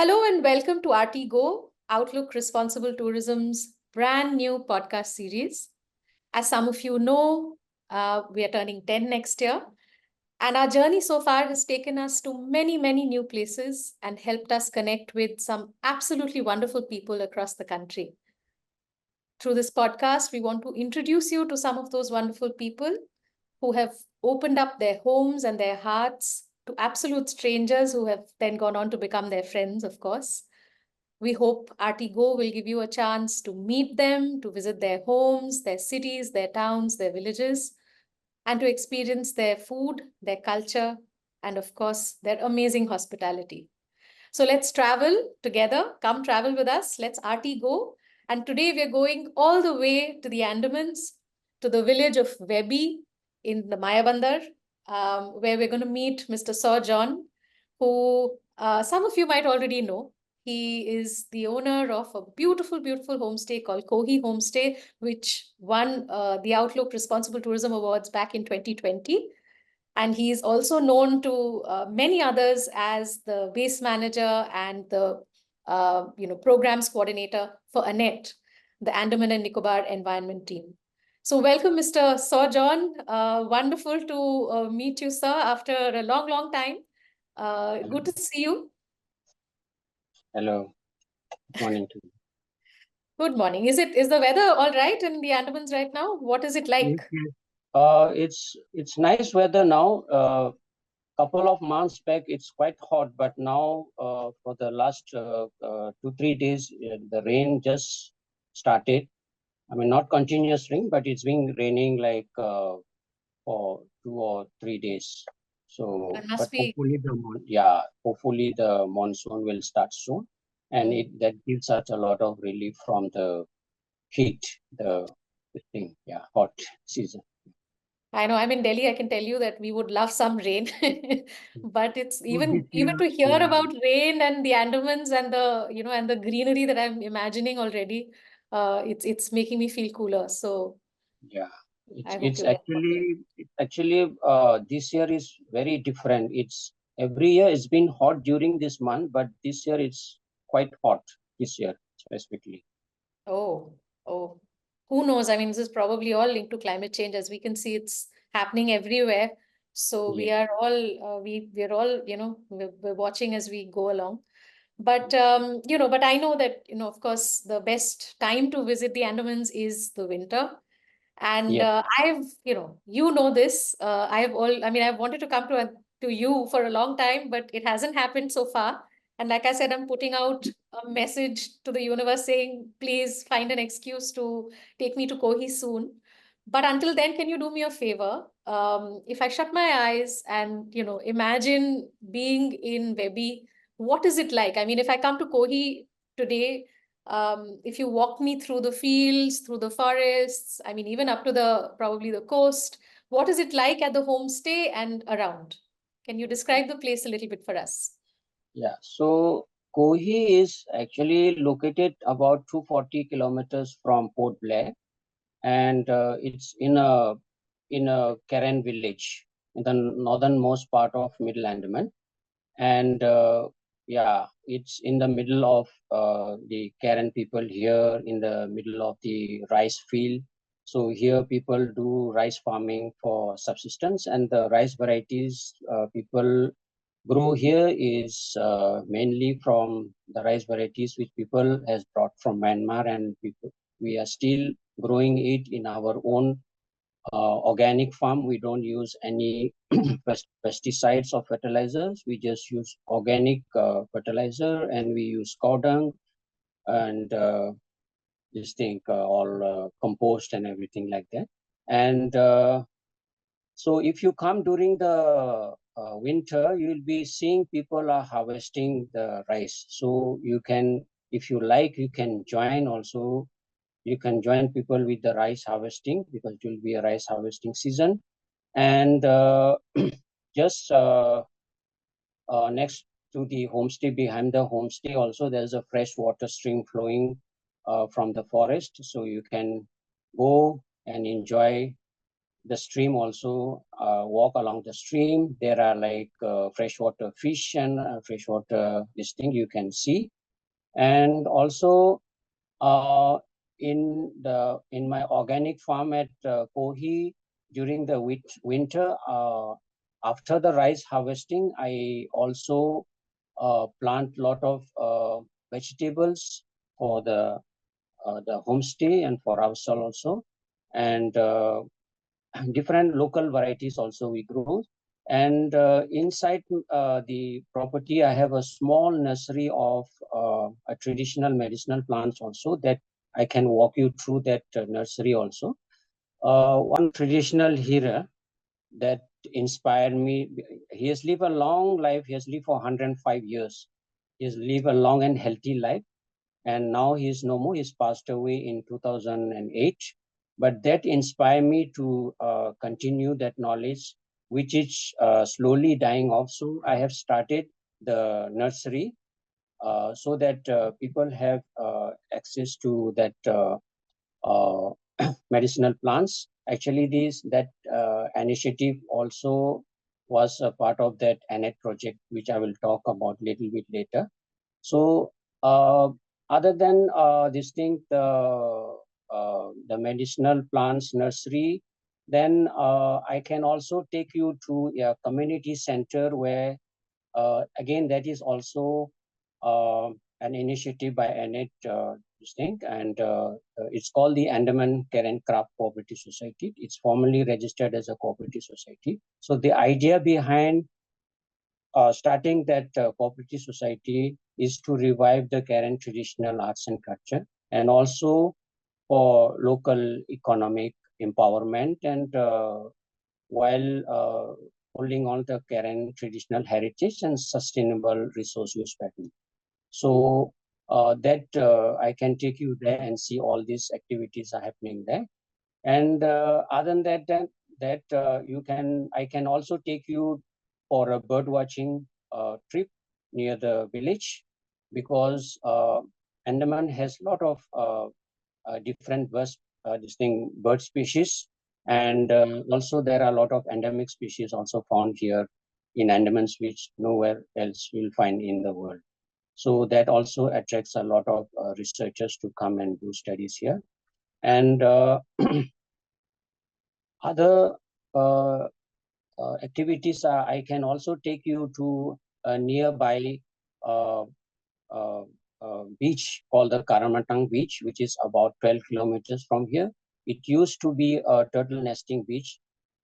Hello and welcome to RT Go, Outlook Responsible Tourism's brand new podcast series. As some of you know, we are turning 10 next year, and our journey so far has taken us to many, many new places and helped us connect with some absolutely wonderful people across the country. Through this podcast, we want to introduce you to some of those wonderful people who have opened up their homes and their hearts to absolute strangers who have then gone on to become their friends, of course. We hope Artigo will give you a chance to meet them, to visit their homes, their cities, their towns, their villages, and to experience their food, their culture, and of course, their amazing hospitality. So let's travel together. Come travel with us. Let's Artigo. And today we're going all the way to the Andamans, to the village of Webi in the Mayabandar, where we're going to meet Mr. Saw John, who some of you might already know. He is the owner of a beautiful, beautiful homestay called Koh Hee Homestay, which won the Outlook Responsible Tourism Awards back in 2020. And he's also known to many others as the base manager and the programs coordinator for ANET, the Andaman and Nicobar Environment Team. So welcome, Mr. Saw John. Wonderful to meet you, sir, after a long, long time. Good to see you. Hello. Good morning to you. Good morning. Is the weather all right in the Andamans right now? What is it like? It's nice weather now. Couple of months back, it's quite hot, but now for the last 2-3 days, the rain just started. I mean, not continuous rain, but it's been raining like for 2 or 3 days. So, That must but be. hopefully the monsoon will start soon, and that gives us a lot of relief from the heat, the thing, hot season. I know I'm in Delhi. I can tell you that we would love some rain, but it's even year, to hear about rain and the Andamans and the greenery that I'm imagining already, it's making me feel cooler. So yeah, I hope it's you get actually this year is very different. It's every year it's been hot during this month, but this year it's quite hot this year specifically. Oh, who knows? I mean, this is probably all linked to climate change. As we can see, it's happening everywhere. So we Yeah. are all we're all we're watching as we go along. But but I know that of course the best time to visit the Andamans is the winter. And Yeah. I've you know this. I've wanted to come to you for a long time, but it hasn't happened so far. And like I said, I'm putting out a message to the universe saying, please find an excuse to take me to Koh Hee soon. But until then, can you do me a favor? If I shut my eyes and, imagine being in Webi, what is it like? I mean, if I come to Koh Hee today, if you walk me through the fields, through the forests, I mean, even up to probably the coast, what is it like at the homestay and around? Can you describe the place a little bit for us? Yeah. So Koh Hee is actually located about 240 kilometers from Port Blair, and it's in a Karen village in the northernmost part of Middle Andaman. And it's in the middle of the Karen people here, in the middle of the rice field. So here people do rice farming for subsistence, and the rice varieties people grow here is mainly from the rice varieties which people has brought from Myanmar, and we are still growing it in our own organic farm. We don't use any pesticides or fertilizers. We just use organic fertilizer, and we use cow dung and all compost and everything like that. And so if you come during the winter, you'll be seeing people are harvesting the rice. So you can, if you like, you can join also. You can join people with the rice harvesting, because it will be a rice harvesting season. And just next to the homestay, behind the homestay also, there's a fresh water stream flowing from the forest. So you can go and enjoy the stream also, walk along the stream. There are like freshwater fish and freshwater this thing you can see. And also in my organic farm at Koh Hee, during the winter, after the rice harvesting, I also plant a lot of vegetables for the homestay and for ourselves also. And different local varieties also we grow. And inside the property, I have a small nursery of a traditional medicinal plants also, that I can walk you through that nursery also. One traditional hero that inspired me, he has lived a long life. He has lived for 105 years. He has lived a long and healthy life. And now he is no more. He's passed away in 2008. But that inspired me to continue that knowledge, which is slowly dying off. So I have started the nursery so that people have access to that uh, medicinal plants. Actually, that initiative also was a part of that ANET project, which I will talk about a little bit later. So other than this thing, the medicinal plants nursery, then I can also take you to a community center where, again, that is also an initiative by ANET, this thing, and it's called the Andaman Karen Craft Cooperative Society. It's formally registered as a cooperative society. So the idea behind starting that cooperative society is to revive the Karen traditional arts and culture, and also for local economic empowerment, and while holding on the Karen traditional heritage and sustainable resource use pattern. So that I can take you there and see all these activities are happening there. And other than that I can also take you for a bird watching trip near the village, because Andaman has a lot of different bird species, and also there are a lot of endemic species also found here in Andamans, which nowhere else you'll find in the world. So that also attracts a lot of researchers to come and do studies here. And other activities, I can also take you to a nearby uh, uh, beach called the Karamatang Beach, which is about 12 kilometers from here. It used to be a turtle nesting beach,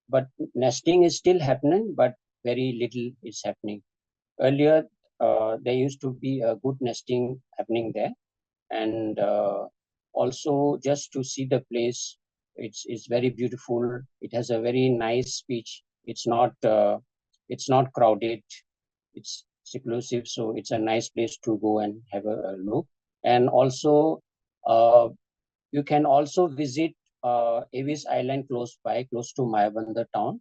but nesting is still happening, but very little is happening. Earlier, there used to be a good nesting happening there, and also just to see the place, it's very beautiful. It has a very nice beach. It's not crowded. It's seclusive, so it's a nice place to go and have a look. And also, you can also visit Avis Island close by, close to Mayabandar town.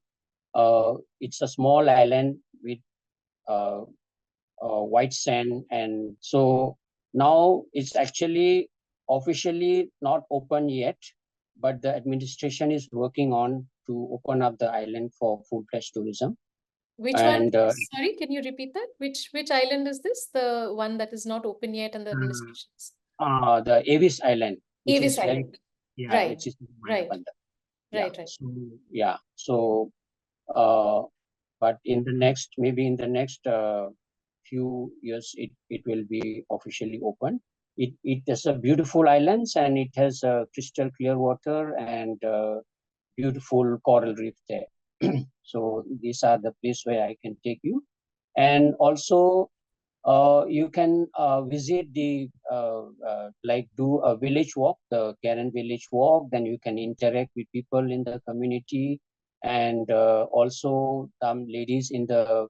It's a small island with uh, white sand, and so now it's actually officially not open yet, but the administration is working on to open up the island for full-fledged tourism. Which one? And Sorry, can you repeat that? Which island is this? The one that is not open yet and the administration is? the Avis Island, which Avis is very, Island. yeah, Right, which is right, Mayabandar. Yeah. right. So yeah. So but in the next, maybe in the next few years, it will be officially open. It is a beautiful islands, and it has crystal clear water and beautiful coral reef there. So these are the place where I can take you. And also you can visit the like do a village walk, the Karen village walk. Then you can interact with people in the community, and also ladies in the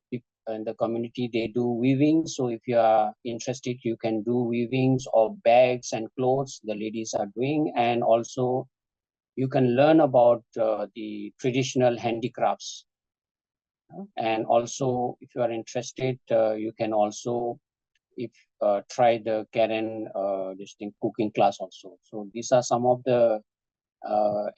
community, they do weaving. So if you are interested, you can do weavings of bags and clothes the ladies are doing, and also you can learn about the traditional handicrafts. And also, if you are interested, you can also if try the Karen cooking class also. So these are some of the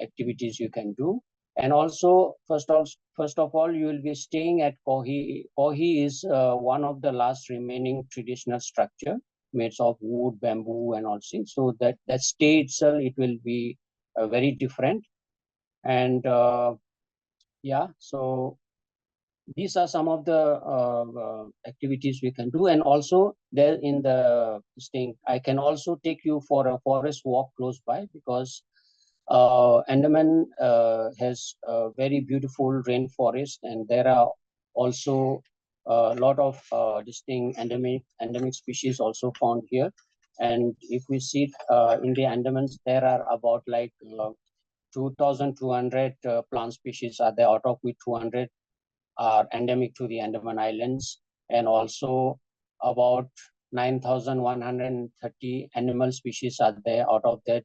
activities you can do. And also, first of all, you will be staying at Koh Hee. Koh Hee is one of the last remaining traditional structure made of wood, bamboo, and all things. So that stay itself, it will be very different. And yeah, so these are some of the activities we can do. And also there in the staying, I can also take you for a forest walk close by, because Andaman has a very beautiful rainforest, and there are also a lot of distinct endemic species also found here. And if we see in the Andamans, there are about like 2,200 plant species are there, out of which 200 are endemic to the Andaman Islands, and also about 9,130 animal species are there. Out of that,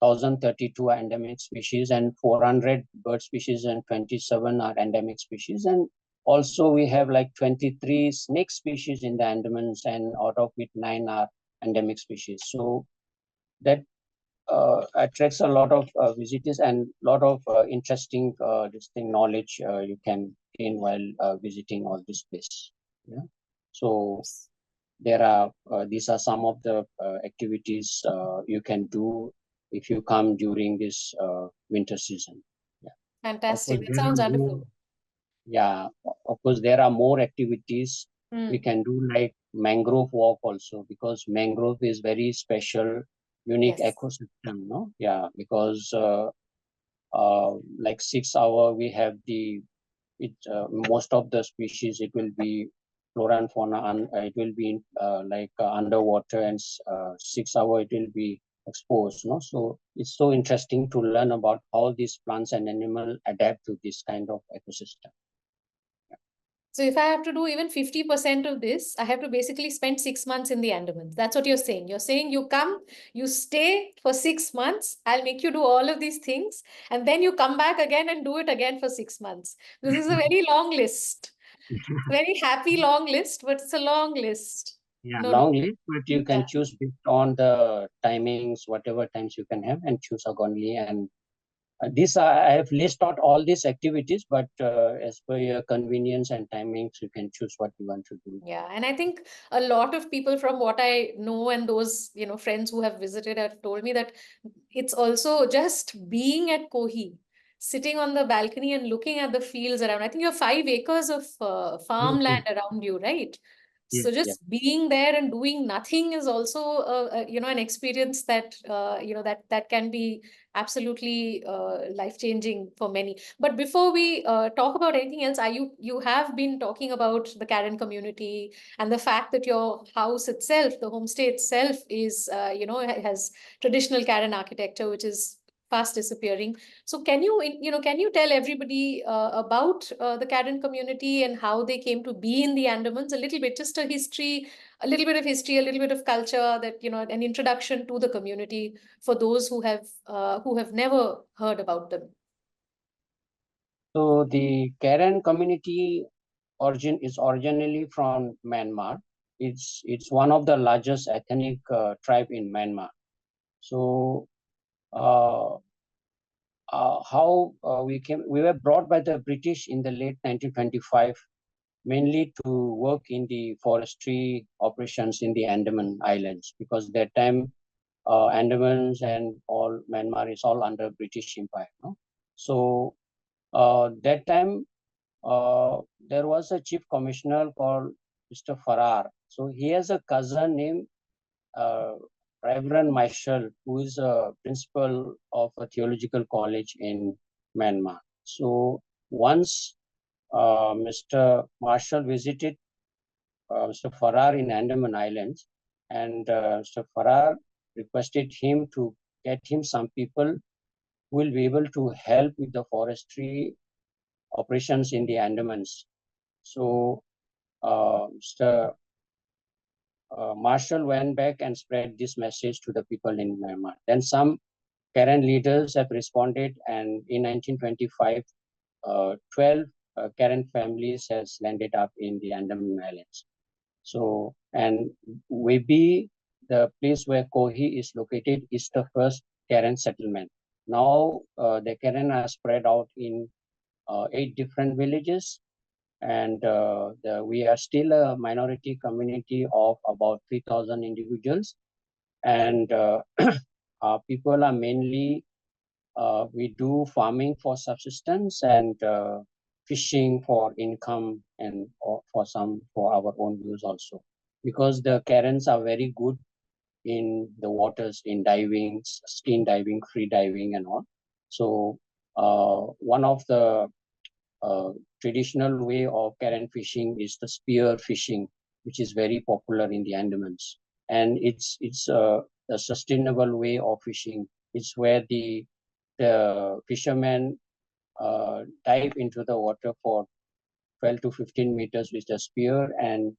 1,032 are endemic species, and 400 bird species, and 27 are endemic species. And also we have like 23 snake species in the Andamans, and out of which 9 are endemic species. So that attracts a lot of visitors, and a lot of interesting knowledge you can gain while visiting all this place. Yeah. So there are these are some of the activities you can do if you come during this winter season. Yeah. Fantastic. That sounds wonderful. Yeah, of course there are more activities we Mm. can do, like mangrove walk also, because mangrove is very special, unique Yes. ecosystem, no? Yeah, because like 6 hour we have the most of the species, it will be flora and fauna, and it will be like underwater, and 6 hour it will be exposed, no? So it's so interesting to learn about how these plants and animal adapt to this kind of ecosystem. So if I have to do even 50% of this, I have to basically spend 6 months in the Andamans. That's what you're saying. You're saying you come, you stay for 6 months. I'll make you do all of these things. And then you come back again and do it again for 6 months. This is a very long list. Very happy long list, but it's a long list. Yeah, No, long no. list, but you Yeah. can choose based on the timings, whatever times you can have, and choose accordingly. And this I have listed out all these activities, but as per your convenience and timings, you can choose what you want to do. Yeah, and I think a lot of people from what I know and those, friends who have visited have told me that it's also just being at Koh Hee, sitting on the balcony and looking at the fields around. I think you have 5 acres of Yes, farmland yes, around you, right? yes, So yes. just being there and doing nothing is also, an experience that, that can be absolutely life-changing for many. But before we talk about anything else, you have been talking about the Karen community and the fact that your house itself, the homestay itself, is has traditional Karen architecture, which is fast disappearing. So can you tell everybody about the Karen community and how they came to be in the Andamans a little bit, just a history, a little bit of history, a little bit of culture, that an introduction to the community for those who have never heard about them. So the Karen community is originally from Myanmar. It's one of the largest ethnic tribe in Myanmar. So uh, how we were brought by the British in the late 1925, mainly to work in the forestry operations in the Andaman Islands, because that time Andamans and all Myanmar is all under British Empire. No? So that time there was a chief commissioner called Mr. Farrar. So he has a cousin named uh, Reverend Marshall, who is a principal of a theological college in Myanmar. So once Mr. Marshall visited Mr. Farrar in Andaman Islands, and Mr. Farrar requested him to get him some people who will be able to help with the forestry operations in the Andamans. So Mr. Marshall went back and spread this message to the people in Myanmar. Then some Karen leaders have responded, and in 1925, 12 Karen families has landed up in the Andaman Islands. So, and Webi, the place where Koh Hee is located, is the first Karen settlement. Now the Karen are spread out in 8 different villages, and we are still a minority community of about 3,000 individuals, and our people are mainly we do farming for subsistence and fishing for income and for our own use also, because the Karens are very good in the waters, in diving, skin diving, free diving, and all. So one of the uh, traditional way of Karen fishing is the spear fishing, which is very popular in the Andamans, and it's a sustainable way of fishing. It's where the fishermen dive into the water for 12 to 15 meters with a spear and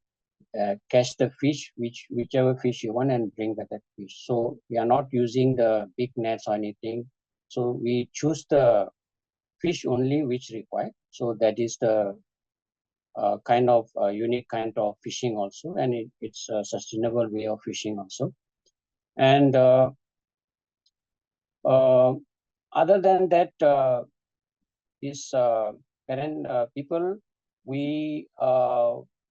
catch the fish, whichever fish you want, and bring back that fish. So we are not using the big nets or anything. So we choose the fish only which required. So that is the kind of unique kind of fishing also, and it's a sustainable way of fishing also. And uh, other than that, this Karen people, we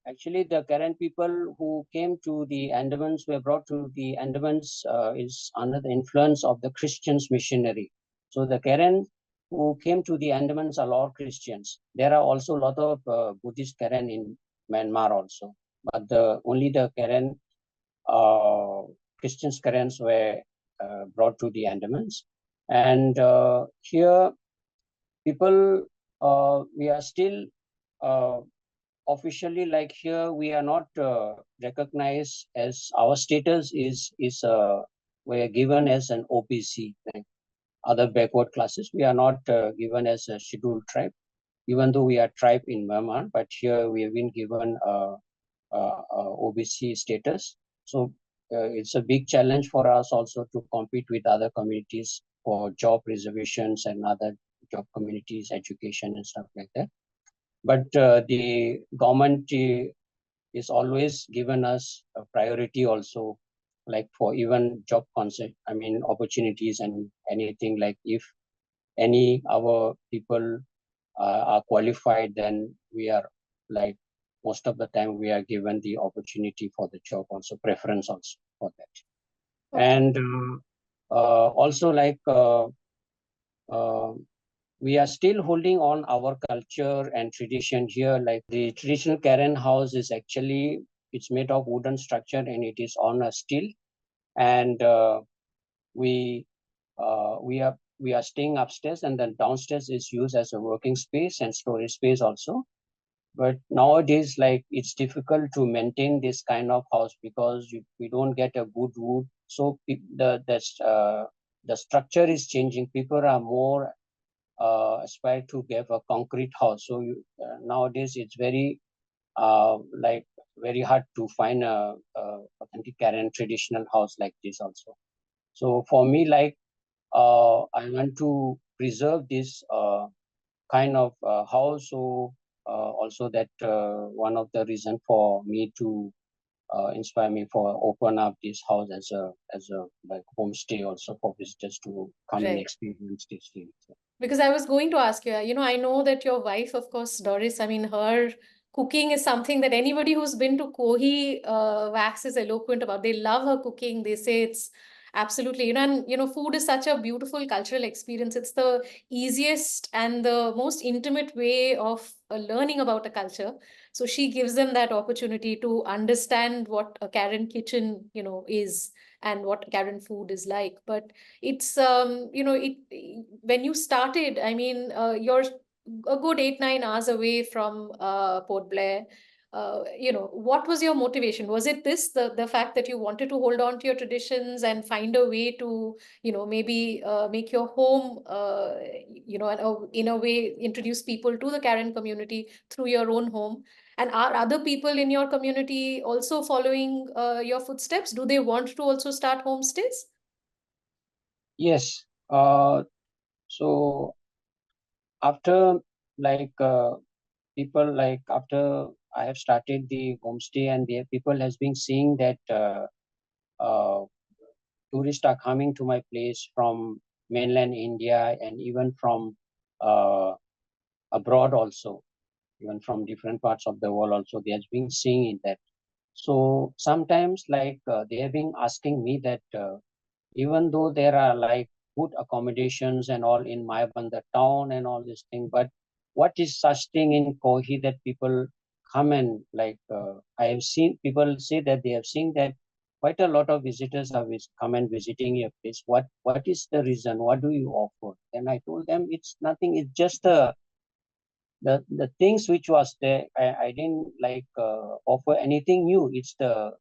actually the Karen people who came to the Andamans were brought to the Andamans is under the influence of the Christians missionary. So the Karen who came to the Andamans are all Christians. There are also a lot of Buddhist Karen in Myanmar also, but only the Karen Christians Karens were brought to the Andamans, and here people we are still uh, officially, like here we are not recognized as our status is we are given as an OBC, like other backward classes. We are not given as a scheduled tribe, even though we are tribe in Myanmar, but here we have been given OBC status. So it's a big challenge for us also to compete with other communities for job reservations and other job communities, education and stuff like that. But the government is always given us a priority also, like for even job concept, I mean opportunities and anything, like if any our people are qualified, then we are like most of the time we are given the opportunity for the job also, preference also for that. Okay. And also like uh, we are still holding on our culture and tradition here. Like the traditional Karen house is actually, it's made of wooden structure and it is on a steel, and we we are staying upstairs, and then downstairs is used as a working space and storage space also. But nowadays, like it's difficult to maintain this kind of house because we don't get a good wood. So the structure is changing. People are more aspire to get a concrete house. So nowadays it's very like very hard to find a authentic Karen traditional house like this also. So for me, like I want to preserve this kind of house. So also that one of the reason for me to inspire me for open up this house as a like homestay also for visitors to come and Right. experience this thing. Because I was going to ask you, I know that your wife, of course, Doris, I mean, her cooking is something that anybody who's been to Koh Hee Wax is eloquent about. They love her cooking. They say it's absolutely, and, food is such a beautiful cultural experience. It's the easiest and the most intimate way of learning about a culture. So she gives them that opportunity to understand what a Karen kitchen, is and what Karen food is like. But it's when you started, I mean, you're a good 8-9 hours away from Port Blair. What was your motivation? Was it the fact that you wanted to hold on to your traditions and find a way to, maybe make your home, and in a way introduce people to the Karen community through your own home? And are other people in your community also following your footsteps? Do they want to also start homestays? Yes. So after like people like after I have started the homestay, and the people has been seeing that uh, tourists are coming to my place from mainland India and even from abroad also, even from different parts of the world also, they have been seeing that. So sometimes like they have been asking me that even though there are like good accommodations and all in Mayabanda town and all this thing, but what is such thing in Koh Hee that people come and like I have seen people say that they have seen that quite a lot of visitors have come and visiting your place. What is the reason? What do you offer? And I told them it's nothing. It's just the things which was there. I didn't like offer anything new. It's the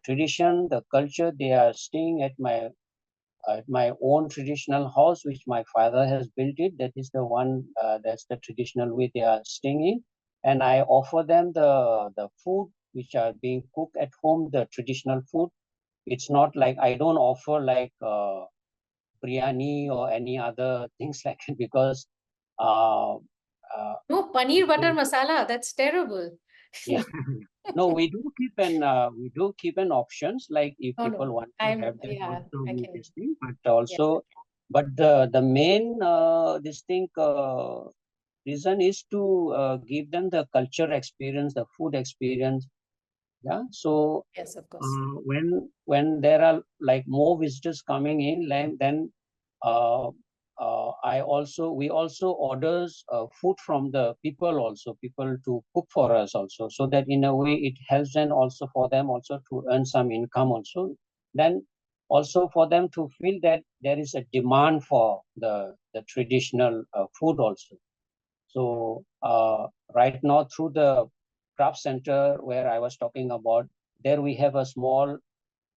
tradition, the culture. They are staying at my own traditional house, which my father has built it. That is the one, that's the traditional way they are staying in. And I offer them the food which are being cooked at home, the traditional food. It's not like I don't offer like biryani or any other things like it because uh, No, paneer butter masala. That's terrible. yeah. No, we do keep an options like if No, people no. want to have that Yeah, also I we can. this thing, but Yeah. also but the main this thing reason is to give them the culture experience, the food experience. Yeah. So Yes, of course. when there are like more visitors coming in, like, then uh, we also orders food from the people to cook for us also, so that in a way it helps them also for them also to earn some income also. Then also for them to feel that there is a demand for the traditional food also. So right now through the craft center where I was talking about, there we have a small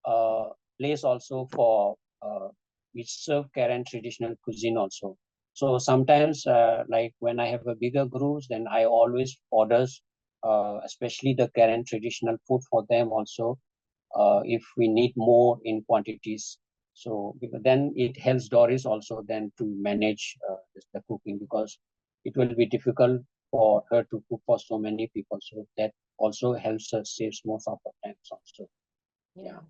uh, place also for which serve Karen traditional cuisine also. So sometimes like when I have a bigger groups, then I always orders especially the Karen traditional food for them also if we need more in quantities. So then it helps Doris also then to manage the cooking because it will be difficult for her to cook for so many people. So that also helps her saves most of the times also. Yeah. Yeah.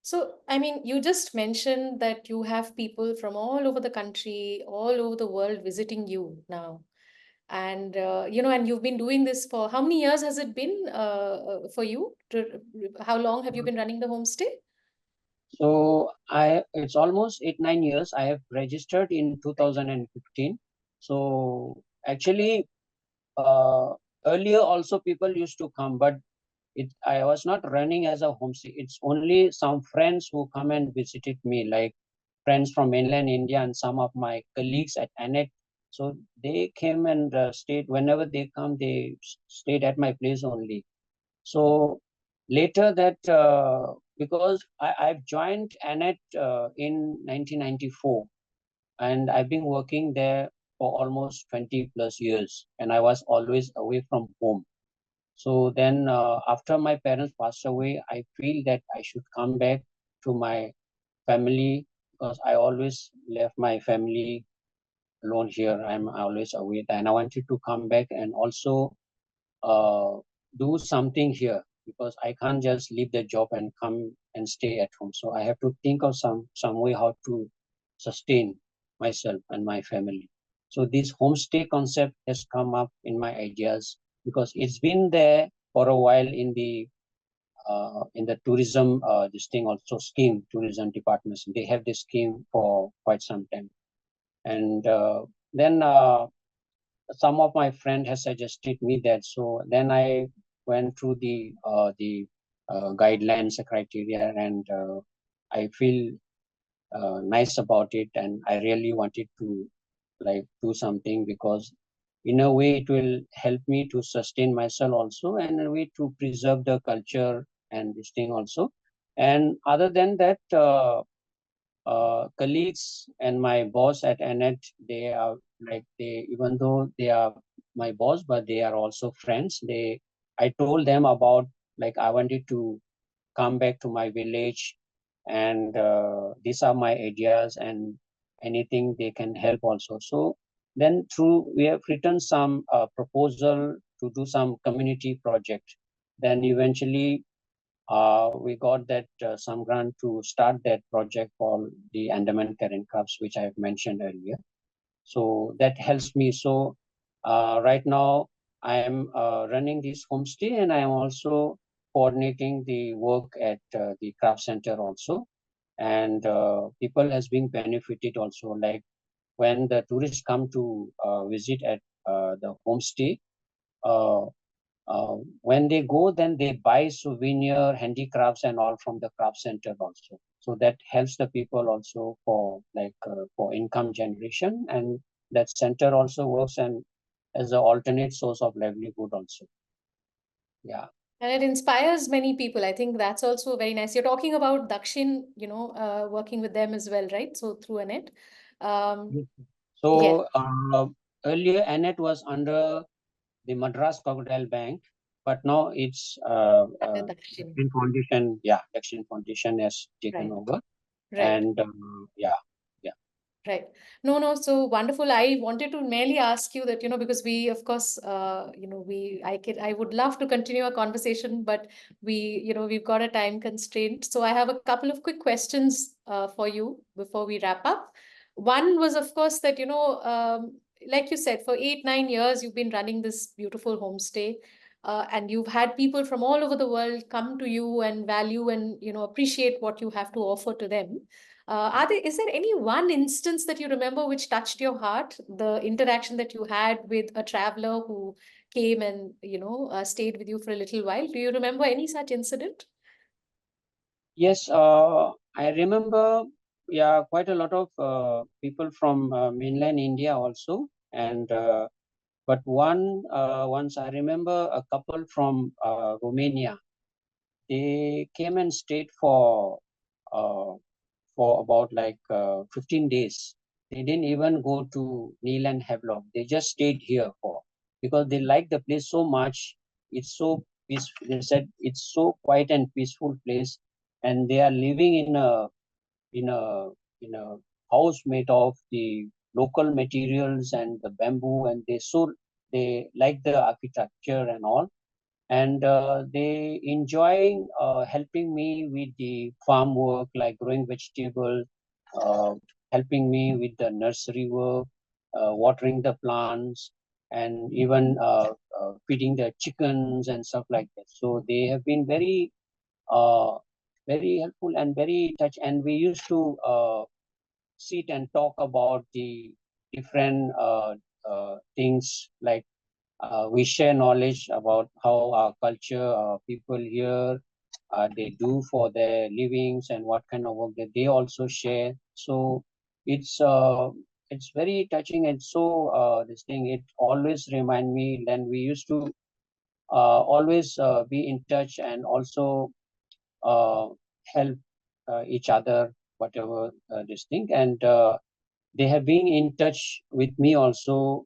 So, I mean, you just mentioned that you have people from all over the country, all over the world visiting you now. And, and you've been doing this for how many years has it been for you? How long have you been running the homestay? So it's almost 8 9 years. I have registered in Right. 2015. So actually uh, earlier also people used to come, but I was not running as a homestay. It's only some friends who come and visited me, like friends from mainland India and some of my colleagues at ANET. So they came and stayed. Whenever they come, they stayed at my place only. So later that because I've joined ANET in 1994, and I've been working there for almost 20 plus years, and I was always away from home. So then, after my parents passed away, I feel that I should come back to my family because I always left my family alone here. I'm always away, and I wanted to come back and also uh, do something here because I can't just leave the job and come and stay at home. So I have to think of some way how to sustain myself and my family. So this homestay concept has come up in my ideas because it's been there for a while in the tourism this thing also scheme tourism departments. They have this scheme for quite some time, and then some of my friend has suggested me that. So then I went through the guidelines, the criteria, and I feel nice about it, and I really wanted to like do something because in a way it will help me to sustain myself also, and a way to preserve the culture and this thing also. And other than that, colleagues and my boss at Anet, they are like they even though they are my boss, but they are also friends. I told them about like I wanted to come back to my village, and these are my ideas, and anything they can help also. So then through we have written some proposal to do some community project. Then eventually we got that some grant to start that project called the Andaman Karen Crafts, which I have mentioned earlier. So that helps me. So right now I am running this homestay, and I am also coordinating the work at the craft center also. And people has been benefited also. Like when the tourists come to visit at the homestay, uh, when they go, then they buy souvenir, handicrafts, and all from the craft center also. So that helps the people also for income generation, and that center also works and as an alternate source of livelihood also. Yeah. And it inspires many people. I think that's also very nice. You're talking about Dakshin, working with them as well, right? So through Annette. Um, Yes. yes, So earlier Annette was under the Madras Crocodile Bank, but now it's under Dakshin. Dakshin Foundation. Yeah, Dakshin Foundation has taken Right, over, right. and yeah, yeah. Right. No, no, so wonderful. I wanted to merely ask you that, because we, of course, I would love to continue our conversation, but we've got a time constraint. So I have a couple of quick questions for you before we wrap up. One was, of course, that, like you said, for 8, 9 years, you've been running this beautiful homestay. And you've had people from all over the world come to you and value and, appreciate what you have to offer to them. Is there any one instance that you remember which touched your heart? The interaction that you had with a traveler who came and, stayed with you for a little while. Do you remember any such incident? Yes, I remember, yeah, quite a lot of people from mainland India also, and but once I remember a couple from Romania. They came and stayed uh, for about like 15 days. They didn't even go to Neil and Havelock. They just stayed here for because they like the place so much. It's so peaceful. They said it's so quiet and peaceful place, and they are living in a in a house made of the local materials and the bamboo, and they like the architecture and all, and they enjoy helping me with the farm work like growing vegetables, uh, helping me with the nursery work, watering the plants, and even feeding the chickens and stuff like that. So they have been uh, very helpful and very touch, and we used to sit and talk about the different things, like we share knowledge about how our culture, people here, they do for their livings and what kind of work that they also share. So it's uh, it's very touching, and so this thing it always remind me. Then we used to always be in touch and also uh, help each other, whatever this thing. And they have been in touch with me also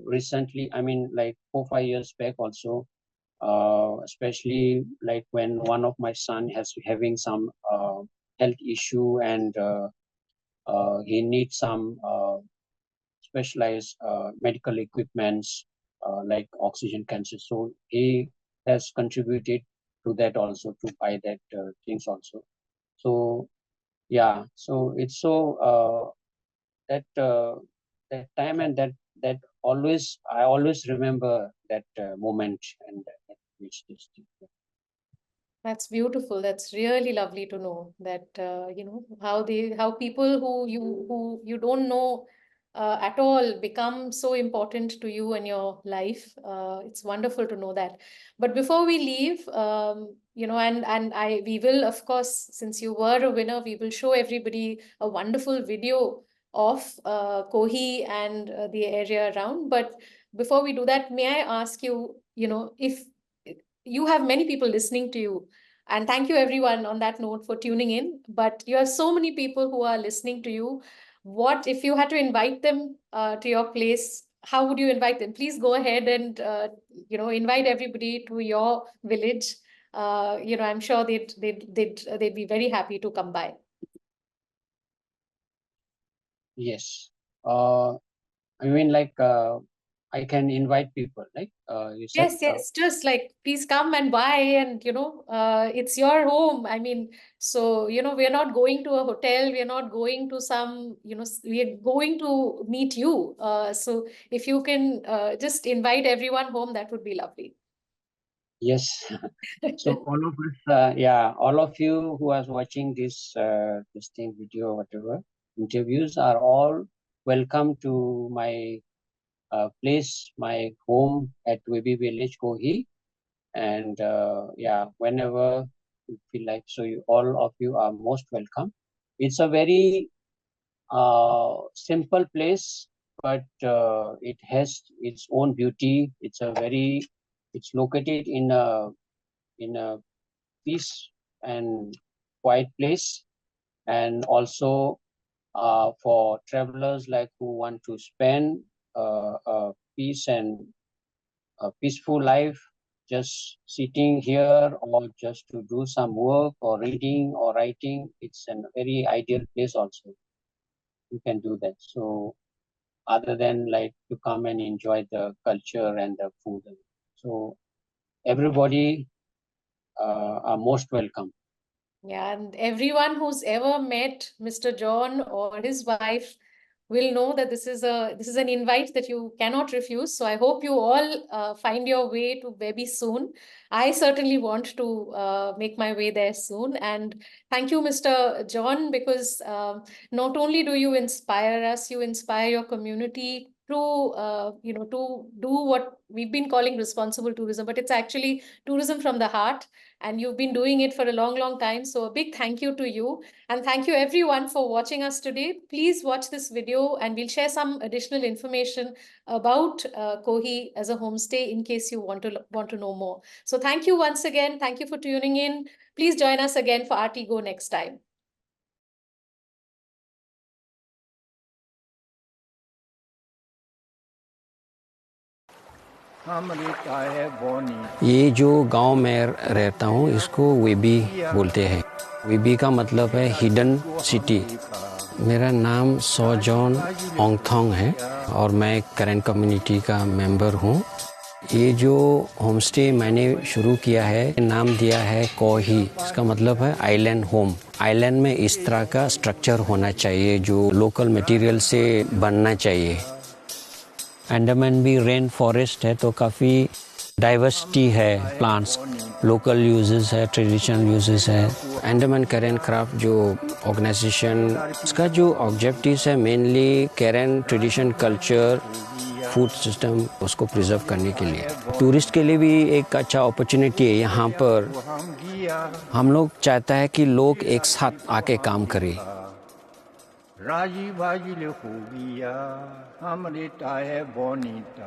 recently. I mean, like 4 5 years back also, especially like when one of my son has having some health issue, and he needs some specialized medical equipments like oxygen cancer. So he has contributed to that also, to buy that things also. So yeah, so it's so that that time, and that always I always remember that moment, and which this thing. That's beautiful. That's really lovely to know that how people who you don't know at all become so important to you and your life. It's wonderful to know that. But before we leave, and I we will, of course, since you were a winner, we will show everybody a wonderful video of Koh Hee and the area around. But before we do that, may I ask you, if you have many people listening to you, and thank you everyone on that note for tuning in. But you have so many people who are listening to you. What if you had to invite them to your place? How would you invite them? Please go ahead and invite everybody to your village. I'm sure they'd be very happy to come by. Yes. I mean, like I can invite people, like you said? Yes, just like please come and buy, and it's your home. I mean, so we're not going to a hotel, we're not going to some, we're going to meet you. So if you can just invite everyone home, that would be lovely. Yes. So all of us, all of you who are watching this thing, video or whatever, interviews are all welcome to my place, my home at Webi Village, Koh Hee. And whenever you feel like, so all of you are most welcome. It's a very simple place, but it has its own beauty. It's located in a peace and quiet place, and also for travelers like who want to spend peace and a peaceful life, just sitting here or just to do some work or reading or writing. It's a very ideal place also. You can do that. So other than like to come and enjoy the culture and the food. So everybody are most welcome. Yeah, and everyone who's ever met Mr. John or his wife will know that this is an invite that you cannot refuse. So I hope you all find your way to Webi soon. I certainly want to make my way there soon. And thank you, Mr. John, because not only do you inspire us, you inspire your community to do what we've been calling responsible tourism, but it's actually tourism from the heart, and you've been doing it for a long, long time. So a big thank you to you. And thank you everyone for watching us today. Please watch this video and we'll share some additional information about Koh Hee as a homestay in case you want to know more. So thank you once again. Thank you for tuning in. Please join us again for RT Go next time. ये जो गांव में रहता हूँ इसको वेबी बोलते हैं। वेबी का मतलब है हिडन सिटी। मेरा नाम सॉ जॉन ओंग थोंग है और मैं करेंट कम्युनिटी का मेंबर हूँ। ये जो होमस्टे मैंने शुरू किया है, नाम दिया है कोह ही। इसका मतलब है आइलैंड होम। आइलैंड में इस तरह का स्ट्रक्चर होना चाहिए जो लोकल मटेरियल से बनना चाहिए। अंडमान भी रेन फॉरेस्ट है तो काफ़ी डाइवर्सिटी है, प्लांट्स, लोकल यूजेस है, ट्रेडिशनल यूजेस है। अंडमान करेंट क्राफ्ट जो ऑर्गेनाइजेशन, इसका जो ऑब्जेक्टिव्स है mainly current tradition, culture, food system उसको प्रिजर्व करने के लिए। टूरिस्ट के लिए भी एक अच्छा अपॉर्चुनिटी है। यहाँ पर हम लोग चाहता है कि लोग एक साथ आके काम करें। राजी बाजी ले खूबिया हमरे टाहे बोनीता